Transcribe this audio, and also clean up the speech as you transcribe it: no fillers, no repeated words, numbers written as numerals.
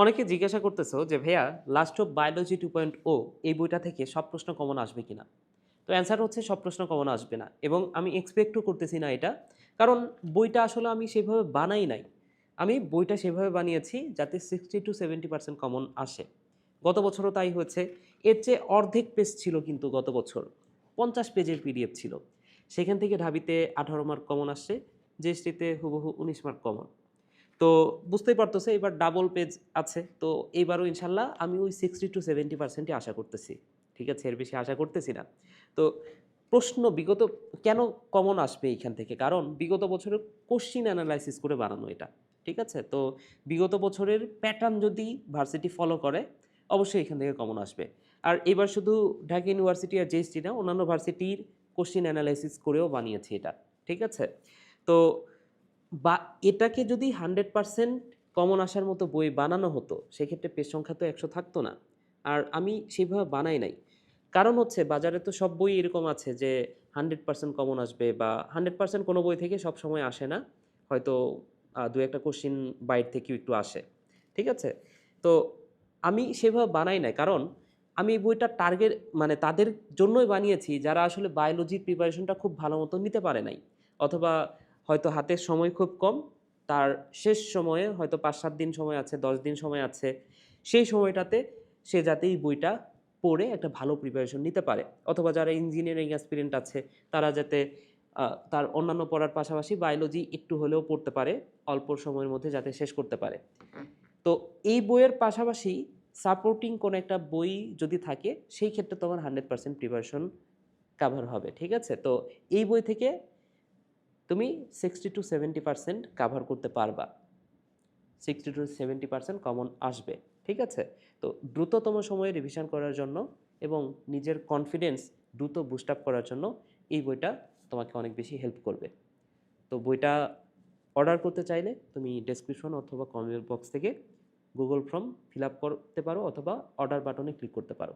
অনেকে জিজ্ঞাসা করতেছো যে ভাইয়া লাস্ট অফ বায়োলজি 2.0 এই বইটা থেকে সব প্রশ্ন কমন আসবে কিনা। তো অ্যান্সার হচ্ছে সব প্রশ্ন কমন আসবে না এবং আমি এক্সপেক্টও করতেছি না এটা। কারণ বইটা আসলে আমি সেভাবে বানাই নাই। আমি বইটা সেভাবে বানিয়েছি যাতে 60-70% কমন আসে। গত বছরও তাই হয়েছে। এর চেয়ে অর্ধেক পেজ ছিল কিন্তু গত বছর 50 পেজের পিডিএফ ছিল। সেখান থেকে ঢাবিতে 18 মার্ক কমন আসছে, জিএসটিতে হুবহু 19 মার্ক কমন। তো বুঝতেই পারতেছে এবার ডাবল পেজ আছে। তো এইবারও ইনশাল্লাহ আমি ওই 60-70% আশা করতেছি। ঠিক আছে? এর বেশি আশা করতেছি না। তো প্রশ্ন বিগত কেন কমন আসবে এইখান থেকে? কারণ বিগত বছরের কোশ্চিন এনালাইসিস করে বানানো এটা। ঠিক আছে? তো বিগত বছরের প্যাটার্ন যদি ভার্সিটি ফলো করে, অবশ্যই এখান থেকে কমন আসবে। আর এবার শুধু ঢাকা ইউনিভার্সিটি আর জেএসটি না, অন্যান্য ভার্সিটির কোশ্চিন এনালাইসিস করেও বানিয়েছি এটা। ঠিক আছে? তো বা এটাকে যদি 100% কমন আসার মতো বই বানানো হতো, সেক্ষেত্রে পেজ সংখ্যা তো ১০০ থাকতো না। আর আমি সেভাবে বানাই নাই। কারণ হচ্ছে বাজারে তো সব বই এরকম আছে যে 100% কমন আসবে বা 100% কোনো বই থেকে সবসময় আসে না। হয়তো ২-১ টা কোশ্চেন বাইরে থেকেও একটু আসে। ঠিক আছে? তো আমি সেভাবে বানাই নাই। কারণ আমি এই বইটা টার্গেট মানে তাদের জন্যই বানিয়েছি যারা আসলে বায়োলজির প্রিপারেশনটা খুব ভালো মতো নিতে পারে নাই। অথবা হয়তো হাতের সময় খুব কম, তার শেষ সময়ে হয়তো ৫-৭ দিন সময় আছে, ১০ দিন সময় আছে। সেই সময়টাতে সে যাতে এই বইটা পড়ে একটা ভালো প্রিপারেশন নিতে পারে। অথবা যারা ইঞ্জিনিয়ারিং অ্যাসপিরেন্ট আছে, তারা যাতে তার অন্যান্য পড়ার পাশাপাশি বায়োলজি একটু হলেও পড়তে পারে, অল্প সময়ের মধ্যে যাতে শেষ করতে পারে। তো এই বইয়ের পাশাপাশি সাপোর্টিং কোনো একটা বই যদি থাকে, সেই ক্ষেত্রে তোমার 100% প্রিপারেশন কাভার হবে। ঠিক আছে? তো এই বই থেকে তুমি 60-70% কাভার করতে পারবা। 60-70% কমন আসবে। ঠিক আছে? তো দ্রুততম সময়ে রিভিশন করার জন্য এবং নিজের কনফিডেন্স দ্রুত বুস্ট আপ করার জন্য এই বইটা তোমাকে অনেক বেশি হেল্প করবে। তো বইটা অর্ডার করতে চাইলে তুমি ডেসক্রিপশন অথবা কমেন্ট বক্স থেকে গুগল ফর্ম ফিল আপ করতে পারো অথবা অর্ডার বাটনে ক্লিক করতে পারো।